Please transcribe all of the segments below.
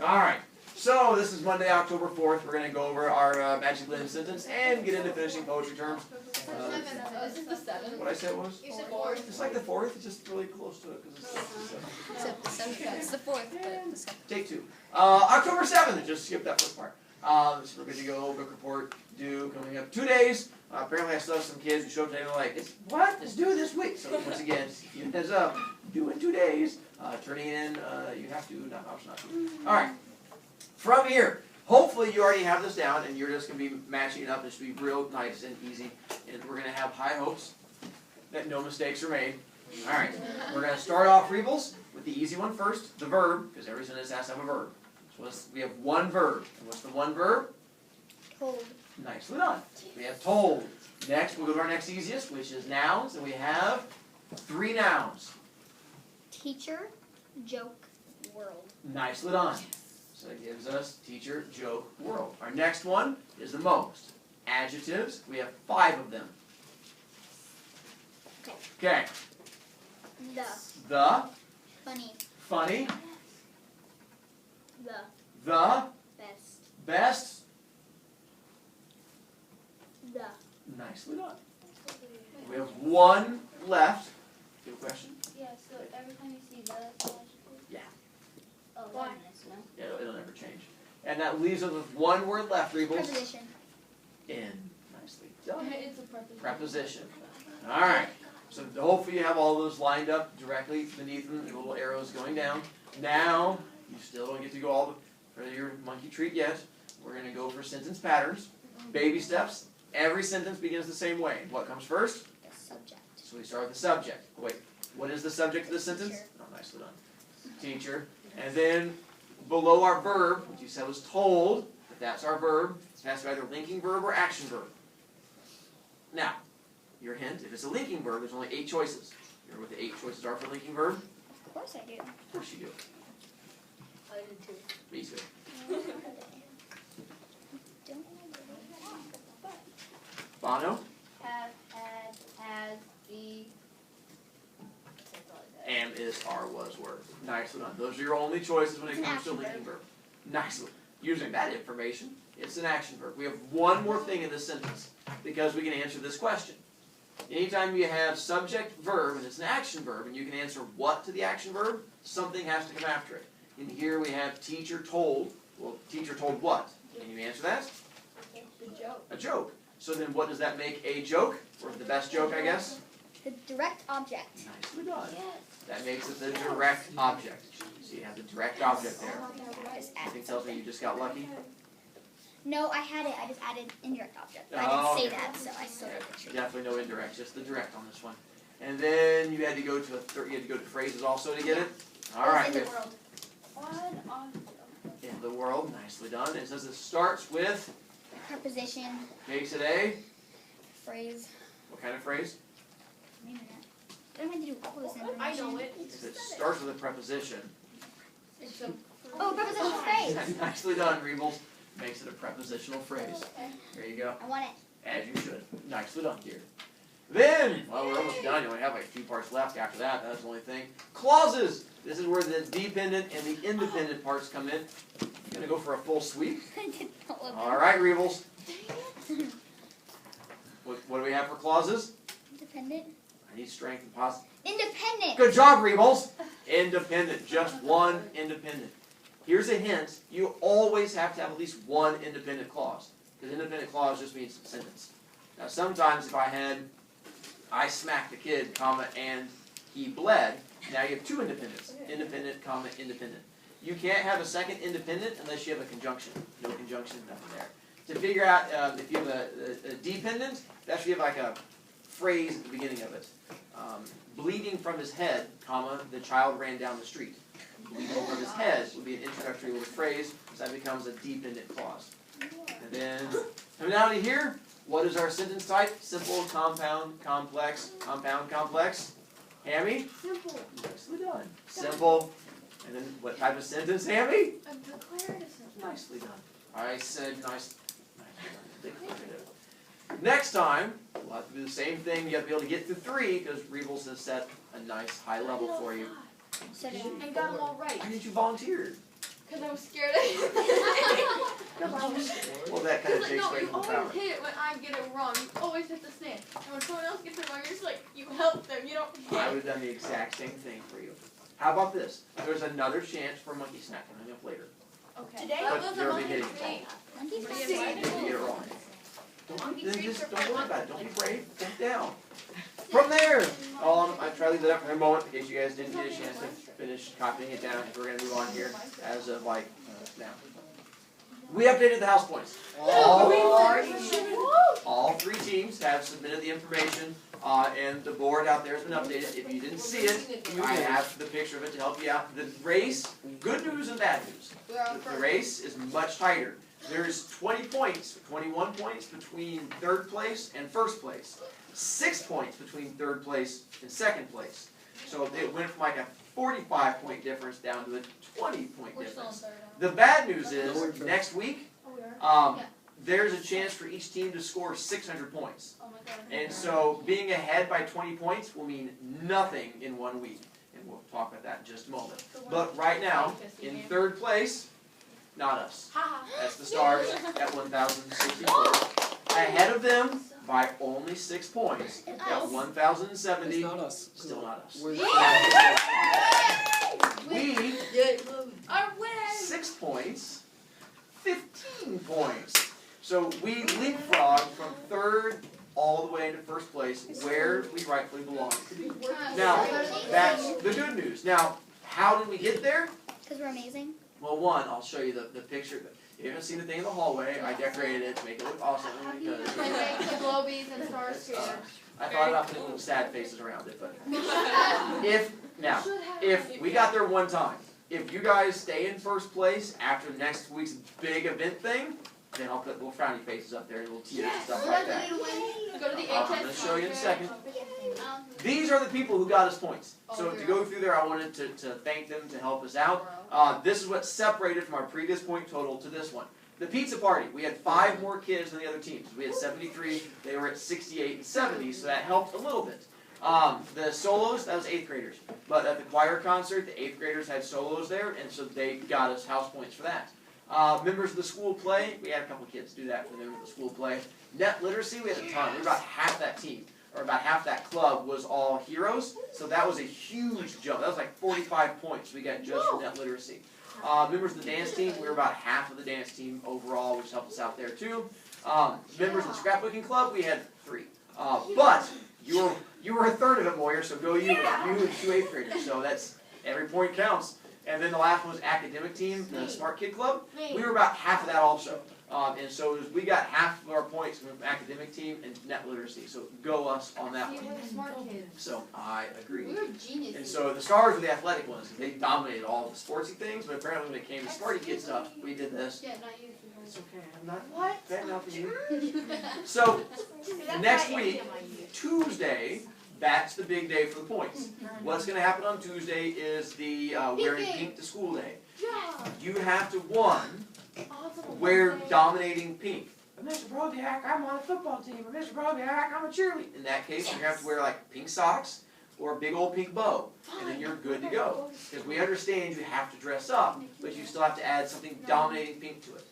Alright, so this is Monday, October 4th. We're going to go over our Magic Linen sentence and get into finishing poetry terms. This is the 7th. What I said was? You said 4th. It's like the 4th, it's just really close to it because it's the 7th. Except the 7th. It's the 4th, but the 7th. Take 2. October 7th, just skip that first part. So we're good to go, book report due coming up 2 days. Apparently I still have some kids who show up today and they're like, it's due this week. So once again, you heads up, due in 2 days. Turning in, you have to, not option not to. Alright, from here, hopefully you already have this down and you're just going to be matching it up. This should be real nice and easy. And we're going to have high hopes that no mistakes are made. Alright, we're going to start off, Rebels, with the easy one first, the verb, because every sentence has to have a verb. So we have one verb. And what's the one verb? Told. Nicely done. We have told. Next, we'll go to our next easiest, which is nouns, and we have 3 nouns. Teacher, joke, world. Nicely done. So that gives us teacher, joke, world. Our next one is the most. Adjectives, we have 5 of them. Okay. The. Funny. Funny. The. Best. Best. The. Nicely done. We have 1 left. Do you have a question? Yeah, so every time you see the adjective? Yeah. Oh, Why? no? Yeah, it'll never change. And that leaves us with 1 word left, Rebels. Preposition. In. Nicely done. It's a preposition. Preposition. Alright. So hopefully you have all those lined up directly beneath them, the little arrows going down. Now, you still don't get to go for your monkey treat yet. We're going to go for sentence patterns. Baby steps. Every sentence begins the same way. What comes first? The subject. So we start with the subject. Wait, what is the subject of the sentence? Teacher. Oh, nicely done. Teacher. And then below our verb, which you said was told, if that's our verb, it has to be either linking verb or action verb. Now, your hint, if it's a linking verb, there's only 8 choices. You know what the 8 choices are for linking verb? Of course I do. Of course you do. I did too. Me too. Bono? Have, had, has, be. Am, is, are, was, were. Nicely done. Those are your only choices when it comes to a linking verb. Nicely. Using that information, it's an action verb. We have one more thing in this sentence because we can answer this question. Anytime you have subject, verb, and it's an action verb, and you can answer what to the action verb, something has to come after it. In here we have teacher told. Well, teacher told what? Can you answer that? The joke. A joke. So then what does that make a joke? Or the best joke, I guess? The direct object. Nicely done. That makes it the direct object. So you have the direct object there. Something tells me you just got lucky. No, I had it. I just added indirect object. But Oh, I didn't okay. say that, so I still did the trick. Definitely no indirect, just the direct on this one. And then you had to go to phrases also to get it. All right. In the world. In the world, nicely done. It says it starts with, Preposition. makes it a, Phrase. what kind of phrase? Wait a minute. Don't I have to do all this information? I know it. It starts with a preposition. It's a Oh, prepositional phrase. Nicely done, Rebels. Makes it a prepositional phrase. There you go. I want it. As you should. Nicely done, dear. Then, well, we're almost done. You only have like 2 parts left after that. That's the only thing. Clauses. This is where the dependent and the independent parts come in. Gonna go for a full sweep. I did all of them. All right, Rebels. What do we have for clauses? Independent. I need strength and positive. Independent. Good job, Rebels. Independent. Just one independent. Here's a hint. You always have to have at least one independent clause. Because independent clause just means sentence. Now sometimes if I smacked the kid, comma, and he bled, now you have 2 independents. Independent, comma, independent. You can't have a second independent unless you have a conjunction. No conjunction, nothing there. To figure out if you have a dependent, that should have like a phrase at the beginning of it. Bleeding from his head, comma, the child ran down the street. Bleeding from his head would be an introductory little phrase, so that becomes a dependent clause. And then, coming down to here, what is our sentence type? Simple, compound, complex, compound, complex. Hammy? Simple. Nicely done. Simple. And then what type of sentence, Hammy? A declarative sentence. Nicely done. I said nicely done. Declarative. Next time, we'll have to do the same thing. You have to be able to get to 3 because Rebels has set a nice high level for you. So did and got them all right. Why didn't you volunteer? Because I was scared of it. Well, that kind of Like, takes no, away you from the always power. hit it when I get it wrong. You always hit the stand. And when someone else gets it wrong, you're just like, you help them. You don't I hit. would have done the exact same thing for you. How about this? There's another chance for monkey snack coming up later. Okay. Today? That But was a you're monkey hitting treat. Monkey What do you snack. have? If you get it wrong. Monkey Then treats just are don't fun. worry about it. Don't be brave. Think down. From there, I try to leave that up for a moment in case you guys didn't get a chance to finish copying it down. We're going to move on here as of like now. We updated the house points. All three teams have submitted the information, and the board out there has been updated. If you didn't see it, I have the picture of it to help you out. The race, good news and bad news. The race is much tighter. There's 20 points, 21 points between third place and first place. 6 points between third place and second place. So it went from like a 45-point difference down to a 20-point We're still in difference. third. The bad news is, next week, Oh, we are? there's a chance for each team to score 600 points. Oh my god. And so being ahead by 20 points will mean nothing in 1 week. And we'll talk about that in just a moment. But right now, in third place, not us. That's the Stars at 1,064. Ahead of them by only 6 points at 1,070. It's not us. Still not us. We're We, Our win! 6 points, 15 points. So we leapfrogged from third all the way into first place where we rightfully belong. Now, that's the good news. Now, how did we get there? Because we're amazing. Well, one, I'll show you the picture. You haven't seen the thing in the hallway. I decorated it to make it look awesome because And make the globies and stars here. I thought about putting little sad faces around it. But if we got there one time, if you guys stay in first place after next week's big event thing, then I'll put little frowny faces up there and little tears and stuff like that. Go to the I'm HS. going to show you in a second. These are the people who got us points. So to go through there, I wanted to thank them to help us out. This is what separated from our previous point total to this one. The pizza party, we had 5 more kids than the other teams. We had 73, they were at 68 and 70, so that helped a little bit. The solos, that was 8th graders. But at the choir concert, the 8th graders had solos there, and so they got us house points for that. Members of the school play, we had a couple kids do that for members of the school play. Net literacy, we had a ton. We were about half that team, or about half that club was all heroes. So that was a huge jump. That was like 45 points we got just for net literacy. Members of the dance team, we were about half of the dance team overall, which helped us out there too. Members of the scrapbooking club, we had 3. But you were a third of it, Moyer, so go you and 2 8th graders. So that's, every point counts. And then the last one was academic team, the Smart Kid Club. We were about half of that also. And so we got half of our points from academic team and net literacy. So go us on that We one. were smart kids. So I agree. We were geniuses. And so the Stars were the athletic ones. They dominated all the sportsy things, but apparently when it came to smarty kid stuff, we did this. Yeah, not you. It's okay, I'm not bad enough for you. So next week, Tuesday, that's the big day for the points. What's going to happen on Tuesday is the wearing pink to school day. Yeah. You have to, one, Awesome. wear dominating pink. Mr. Broviak, I'm on a football team. Or Mr. Broviak, I'm a cheerleader. In that case, you're going to have to wear like pink socks or a big old pink bow. And then you're good to go. Because we understand you have to dress up, but you still have to add something dominating pink to it.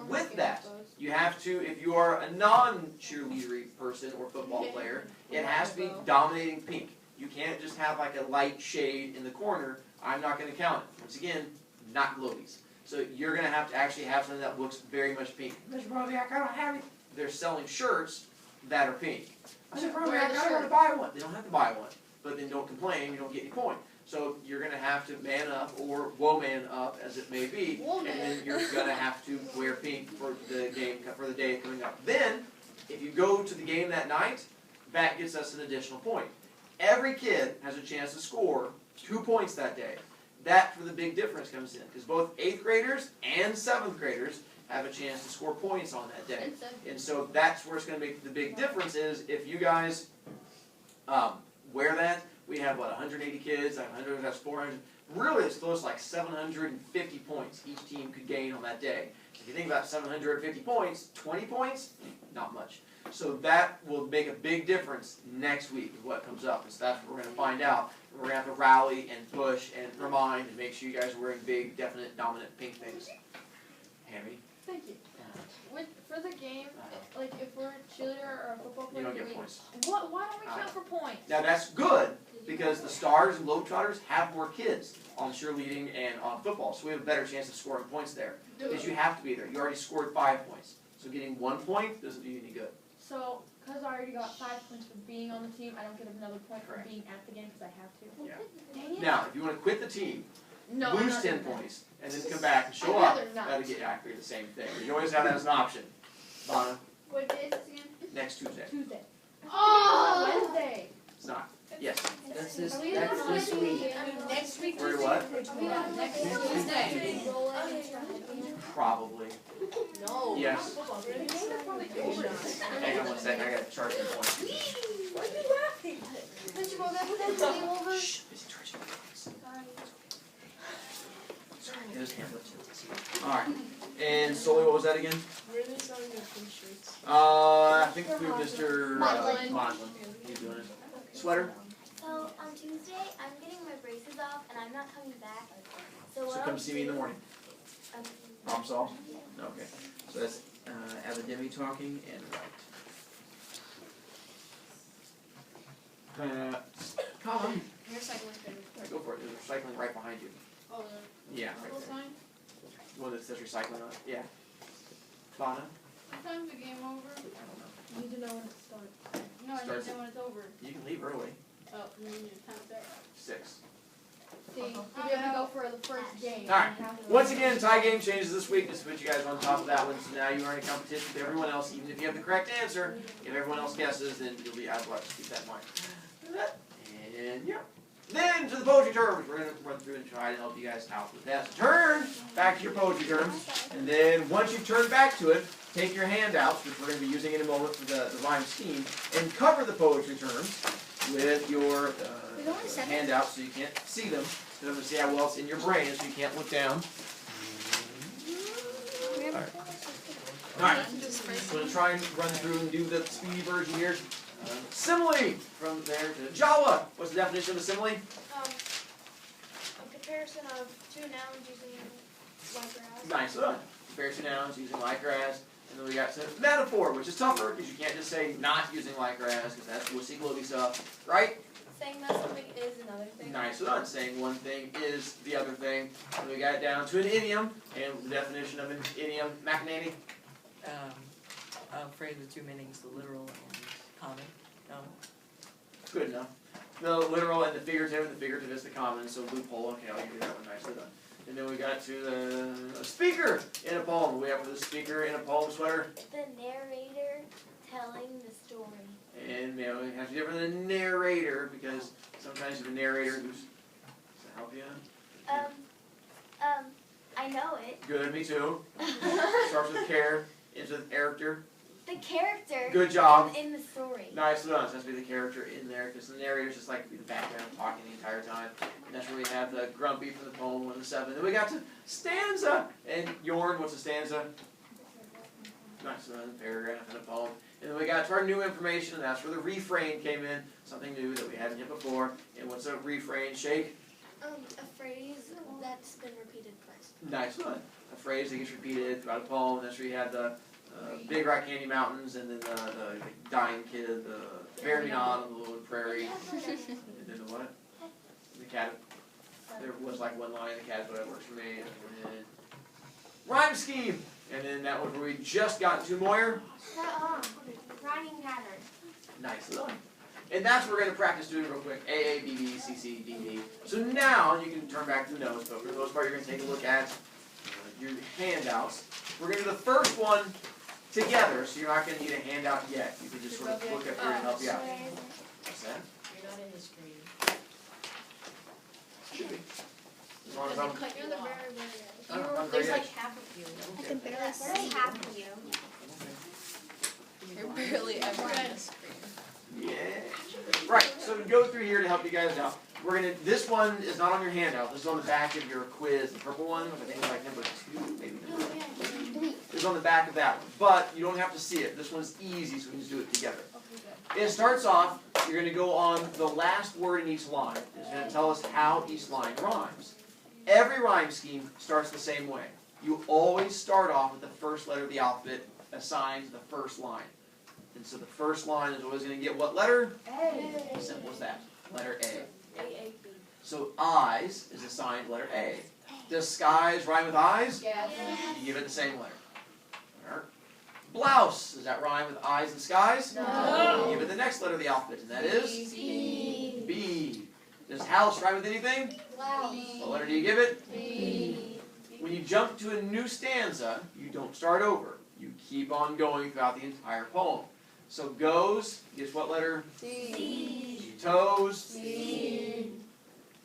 With that, you have to, if you are a non-cheerleadery person or football player, it has to be dominating pink. You can't just have like a light shade in the corner. I'm not going to count it. Once again, not globies. So you're going to have to actually have something that looks very much pink. Mr. Broviak, I don't have it. They're selling shirts that are pink. Mr. Broviak, I don't want to buy one. They don't have to buy one. But then don't complain, you don't get any point. So you're going to have to man up, or woe-man up, as it may be, and then you're going to have to wear pink for the game, for the day coming up. Then, if you go to the game that night, that gets us an additional point. Every kid has a chance to score 2 points that day. That, for the big difference, comes in, because both 8th graders and 7th graders have a chance to score points on that day. And so that's where it's going to make the big difference is if you guys wear that. We have, 180 kids, 100, that's 400. Really, it's close to like 750 points each team could gain on that day. If you think about 750 points, 20 points, not much. So that will make a big difference next week of what comes up. So that's what we're going to find out. we're gonna have to rally and push and remind and make sure you guys are wearing big, definite, dominant pink things. Hammy, Thank you. For the game, like if we're a cheerleader or a football you player, don't get points. why don't we count for points? Now that's good because the Stars and Globetrotters have more kids on cheerleading and on football, so we have a better chance of scoring points there. Because you have to be there. You already scored 5 points, so getting 1 point doesn't do you any good. So, because I already got 5 points for being on the team, I don't get another point for Correct. being at the game because I have to. Yeah. Dang it. Now, if you want to quit the team, No, I'm lose not 10 doing that. points, and then come back and show I'd up, rather not. that'll get actually the same thing. You always have that as an option. Donna, What day is this again? next Tuesday. Tuesday. Oh! Wednesday. It's not. Yes. That's this Are we week. Next week. We're what? Next Tuesday. Probably. No. Yes. Hang on one second, I gotta charge some points. Why are you laughing? Don't you go back with that thing over? Shh, busy charging points. Sorry, there's Hamlet. Alright, and Sully, what was that again? Where are they selling their t-shirts? I think through Mr. Modlin. Modlin. He's doing it. Sweater? So on Tuesday, I'm getting my braces off and I'm not coming back. So So what come I'll see me in the do- morning. um, Problem solved? Okay. So that's Abidemi talking and right. Colin. Your cycling Go for it. There's recycling right behind you. Oh, Yeah, the right little there. sign? One that says recycling on it. Yeah. Donna? What time's the game over? I don't know. You need to know when it starts. No, I need Starts to know when it's over. You can leave early. Oh, you need your time there. 6. See, we have to go for the first game. Alright. We have to- Once again, tie game changes this week. Just to put you guys on top of that one. So now you are in a competition with everyone else. Even if you have the correct answer, if everyone else guesses, then you'll be out of luck. Just keep that in mind. And yeah. Then to the poetry terms. We're going to run through and try to help you guys out with that. So turn back to your poetry terms. And then once you turn back to it, take your handouts, which we're going to be using in a moment for the rhyme scheme, and cover the poetry terms with your handouts so you can't see them. So I'm going to see how well it's in your brain so you can't look down. Alright, so I'm going to try and run through and do the speedy version here. Simile, from there to Jawa. What's the definition of a simile? a comparison of two nouns using like grass. Nice one. Comparison nouns using like grass. And then we got some metaphor, which is tougher because you can't just say not using like grass because that's wussy globy stuff, right? Saying that something is another thing. Nice one. Saying one thing is the other thing. And we got it down to an idiom, and the definition of an idiom, McNaney. A phrase with two meanings, the literal and common. Good enough. The literal and the figurative is the common, so loophole, okay, I'll give you that one, nicely done. And then we got to the speaker in a poem. What do we have for the speaker in a poem, Sweater? The narrator telling the story. And you know, it has to be different than a narrator, because sometimes you have a narrator who's, does that help you? I know it. Good, me too. Starts with care, ends with character. The character Good job. in the story. Nice one. It has to be the character in there, because the narrator's just like to be the background talking the entire time. And that's where we have the grumpy from the poem 1 to 7. Then we got to stanza. And Yorn, what's a stanza? Nice one. Paragraph in a poem. And then we got to our new information, and that's where the refrain came in. Something new that we hadn't hit before. And what's a refrain? Shake? A phrase that's been repeated twice. Nice one. A phrase that gets repeated throughout a poem. That's where you have the Big Rock Candy Mountains, and then the dying kid, the Very on the Little Prairie, and then the what? The cat. There was like one line in the cat, but that works for me. And then rhyme scheme, and then that was where we just got to Moyer. Rhyming pattern. Nice one. And that's what we're going to practice doing real quick. A, B, B, C, C, D, D. So now you can turn back to the notes, but for the most part, you're going to take a look at your handouts. We're going to do the first one together, so you're not going to need a handout yet. You can just sort of look up here and help you out. What's that? You're not in the screen. Should be. As long as I'm. You're the very, I'm very There's like edge. half of you. I can barely see. There's half of you. You're barely ever on the screen. Yeah. Right, so to go through here to help you guys out, we're gonna, this one is not on your handout, this is on the back of your quiz, the purple one, which I think is like number 2, maybe number 3. It's on the back of that one, but you don't have to see it, this one's easy, so we can just do it together. It starts off you're going to go on the last word in each line. It's going to tell us how each line rhymes. Every rhyme scheme starts the same way. You always start off with the first letter of the alphabet assigned to the first line. And so the first line is always going to get what letter? A. Simple as that. Letter A. A. So eyes is assigned letter A. Does skies rhyme with eyes? Yes. You give it the same letter. Alright. Blouse, does that rhyme with eyes and skies? No. You give it the next letter of the alphabet, and that is? B. B. Does house rhyme with anything? What letter do you give it? B. When you jump to a new stanza, you don't start over. You keep on going throughout the entire poem. So goes, gives what letter? C. Toes, C.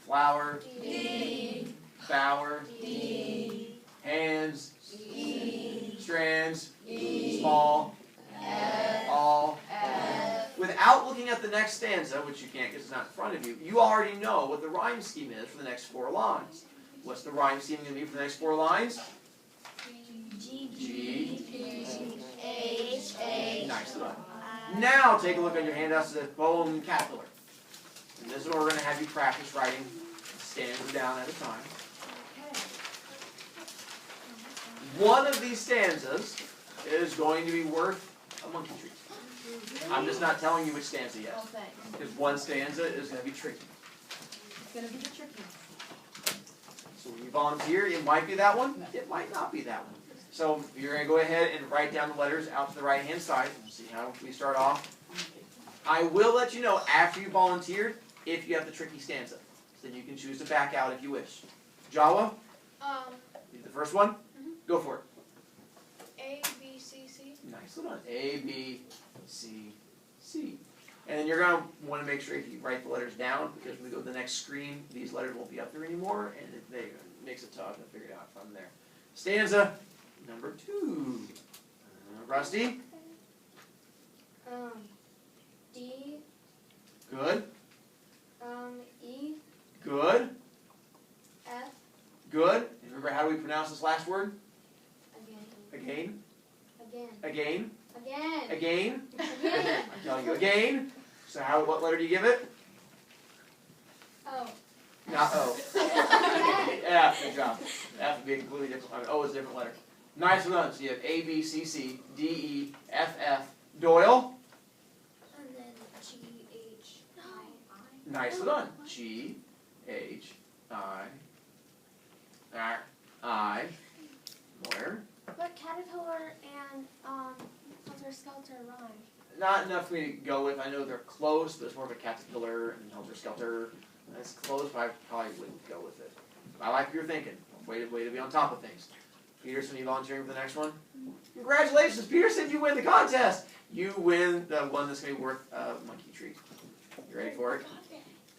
flower, D. bower, D. hands, E. strands, E. small, F. all. F. Without looking at the next stanza, which you can't because it's not in front of you, you already know what the rhyme scheme is for the next 4 lines. What's the rhyme scheme going to be for the next 4 lines? G. H. A. Nice one. Now take a look at your handouts to the poem caterpillar. And this is where we're going to have you practice writing stanzas down at a time. One of these stanzas is going to be worth a monkey treat. I'm just not telling you which stanza yet. Oh, thanks. Because one stanza is going to be tricky. It's gonna be the tricky one. So when you volunteer, it might be that one, it might not be that one. So you're going to go ahead and write down the letters out to the right-hand side. We'll see how we start off. I will let you know after you volunteered if you have the tricky stanza. So then you can choose to back out if you wish. Jawa, the first one, go for it. A, B, C, C. Nice little one. A, B, C, C. And then you're going to want to make sure if you write the letters down, because when we go to the next screen, these letters won't be up there anymore, and it makes it tough to figure it out from there. Stanza number 2. Rusty, D, good, E, good, F, good. And remember, how do we pronounce this last word? again, Again, again, again, again. I'm telling you, again. So what letter do you give it? O, Not O. F, good job. F would be a completely different, I mean, O is a different letter. Nice one. So you have A, B, C, C, D, E, F, F. Doyle. and then G, H, I. Nice one. G, H, I, R, I. Where? But caterpillar and helter skelter rhyme. Not enough for me to go with. I know they're close, but it's more of a caterpillar and helter skelter. That's close, but I probably wouldn't go with it. I like what you're thinking. Way to be on top of things. Peterson, you volunteering for the next one? Congratulations, Peterson, you win the contest. You win the one that's going to be worth a monkey treat. You ready for it?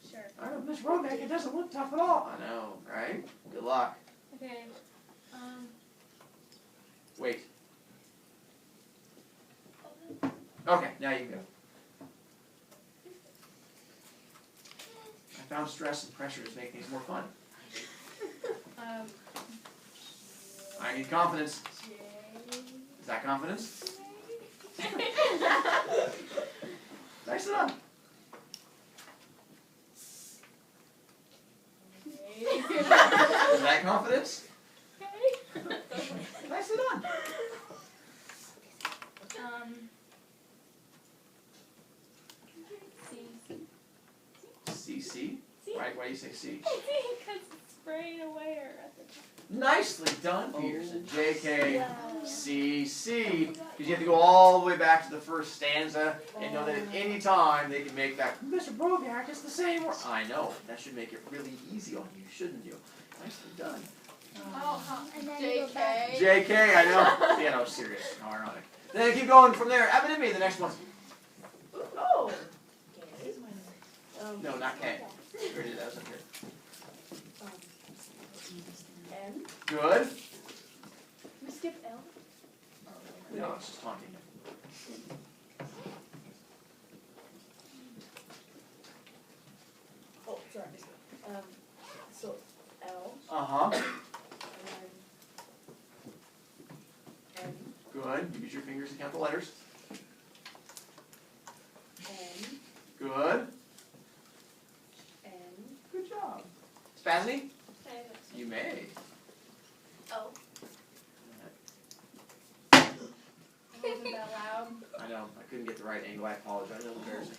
Sure. I know, Miss Broviak, it doesn't look tough at all. I know, right? Good luck. Okay. Wait. Okay, now you can go. I found stress and pressure to make things more fun. I need confidence. Is that confidence? Nice enough. Is that confidence? Nicely done. C. Right, why do you say C? Because it's spraying away or at the top. Nicely done, Peterson. JK, CC. Because you have to go all the way back to the first stanza and know that at any time they can make that, Mr. Broviak, it's the same word. I know. That should make it really easy on you, shouldn't you? Nicely done. And then you go back. JK. JK, I know. Yeah, no, serious. How ironic. Then keep going from there. Epidemi, the next one. Oh. No, not K. We already did that. Was up here. N. Good. We skip L. No, it's just taunting. Oh, sorry. So L Uh-huh. and then N, Good. Use your fingers to count the letters. N, Good. And Good job. Spasny? You may. Oh. wasn't that loud? I know. I couldn't get the right angle. I apologize. That was embarrassing.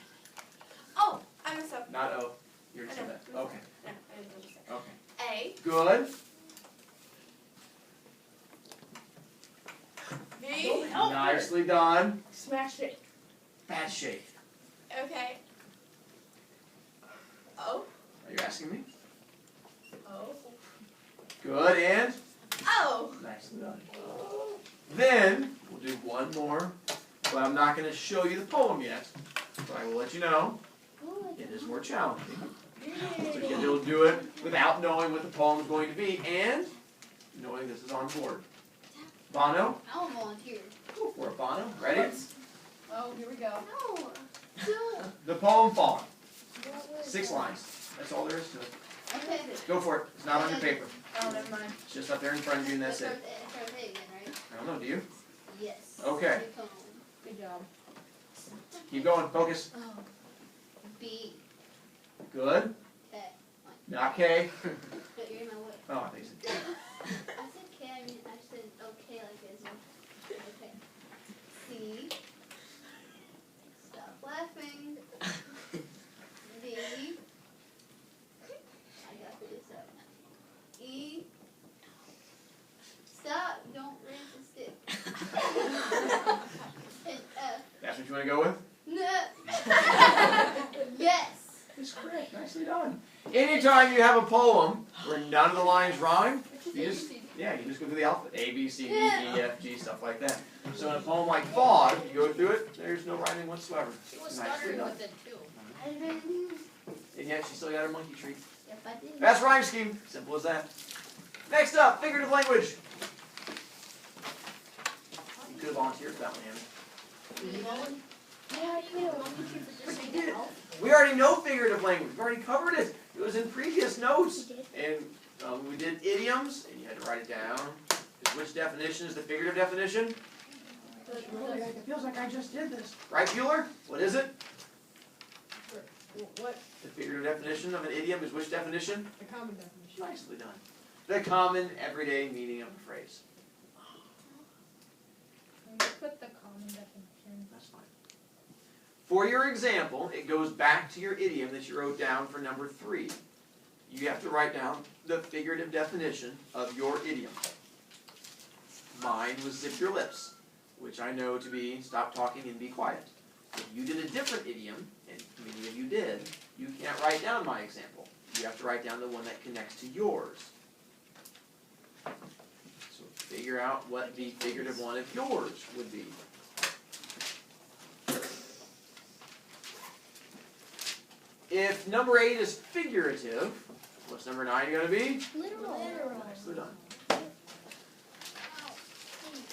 Oh, I messed up. Not O. You're just I know. that. Okay. No, I didn't understand. Okay. A. Good. B. Nicely done. Smash it. Bad shake. Okay. O. Are you asking me? O. Good. And O. nicely done. Then we'll do one more, but I'm not going to show you the poem yet. But I will let you know it is more challenging. So you'll do it without knowing what the poem is going to be and knowing this is on board. Bono, I'll volunteer. go for it, Bono. Ready? Oh, here we go. No. Don't. The poem Fawn. 6 lines. That's all there is to it. Okay. Go for it. It's not on your paper. Oh, never mind. It's just up there in front of you and that's it. Start with A again, right? I don't know, do you? Yes. Okay. Good poem. Good job. Keep going. Focus. Oh. B. Good. K. Not K. But you're in my way. Oh, I think so. I said K, I mean, I said okay like this. Okay. C. Stop laughing. D. I got this up. E. Stop, don't raise the stick. And F. That's what you want to go with? No. Yes. It's correct. Nicely done. Anytime you have a poem where none of the lines rhyme, you just go through the alphabet. A, B, C, D, E, F, G, stuff like that. So in a poem like Fawn, you go through it, there's no rhyming whatsoever. She was Nicely stuttering done. with it too. I didn't. And yet she still got her monkey treat. Yep, I did. That's rhyme scheme. Simple as that. Next up, figurative language. You could have volunteered for that one, Anna. Yeah, you get a monkey treat for just saying help. We already know figurative language. We've already covered it. It was in previous notes. And we did idioms, and you had to write it down. Because which definition is the figurative definition? It feels like I just did this. Right, Bueller? What is it? What? The figurative definition of an idiom is which definition? The common definition. Nicely done. The common, everyday meaning of a phrase. Put the common definition. That's fine. For your example, it goes back to your idiom that you wrote down for number 3. You have to write down the figurative definition of your idiom. Mine was zip your lips, which I know to be stop talking and be quiet. If you did a different idiom, and many of you did, you can't write down my example. You have to write down the one that connects to yours. So figure out what the figurative one of yours would be. If number 8 is figurative, what's number 9 going to be? Literal. Nicely done.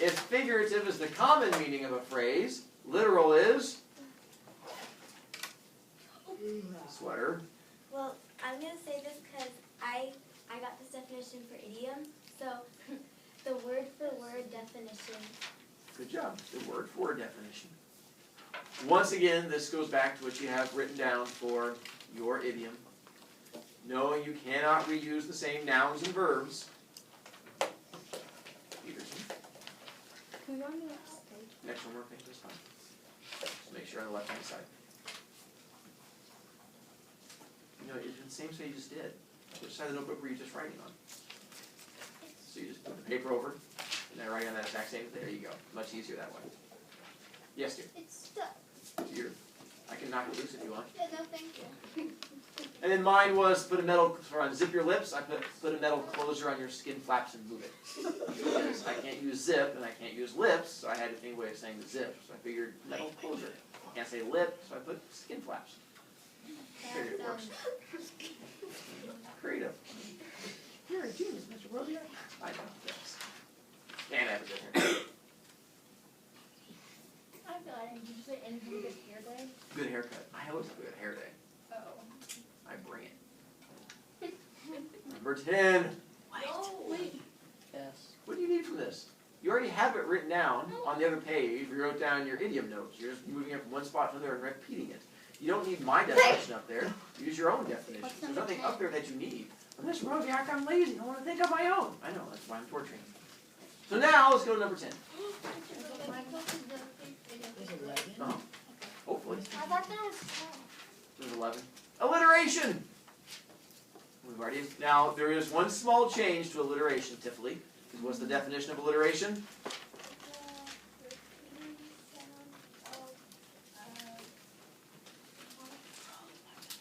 If figurative is the common meaning of a phrase, literal is? Sweater. Well, I'm going to say this because I got this definition for idiom. So, the word for word definition. Good job. The word for definition. Once again, this goes back to what you have written down for your idiom. Knowing you cannot reuse the same nouns and verbs. Peterson. Can we go on the next page? Next one more page, that's fine. Just make sure on the left hand side. You know, it's the same way you just did. Which side of the notebook were you just writing on? So you just put the paper over, and then writing on that exact same, there you go. Much easier that way. Yes, dear. It's stuck. Here. I can knock it loose if you want. Yeah, no, thank you. And then mine was put a metal, for unzip your lips, I put a metal closer on your skin flaps and move it. Because I can't use zip and I can't use lips, so I had to think a way of saying the zip. So I figured metal closer. I can't say lip, so I put skin flaps. Figured it works. Creative. You're a genius, Mr. Broviak. I know, yes. And I have a good hair. I got it. Did you say anything good hair day? Good haircut. I always have a good hair day. Oh. I bring it. Number 10. Wait. Yes. What do you need from this? You already have it written down on the other page. You wrote down your idiom notes. You're just moving it from one spot to another and repeating it. You don't need my definition up there. Use your own definition. What's There's number nothing 10? up there that you need. Miss Broviak, I'm lazy. I want to think on my own. I know, that's why I'm torturing you. So now, let's go to number 10. There's 11. Uh-huh. Hopefully. I thought that was 12. There's 11. Alliteration! We've already, now, there is one small change to alliteration, typically. Because what's the definition of alliteration?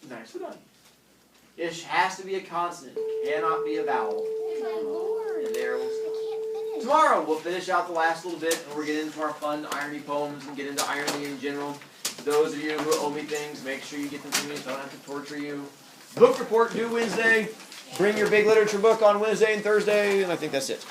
Nice done. It has to be a consonant. Cannot be a vowel. My lord. And there we'll I stop. can't finish. Tomorrow, we'll finish out the last little bit, and we'll get into our fun irony poems and get into irony in general. Those of you who owe me things, make sure you get them to me so I don't have to torture you. Book report due Wednesday. Bring your big literature book on Wednesday and Thursday, and I think that's it.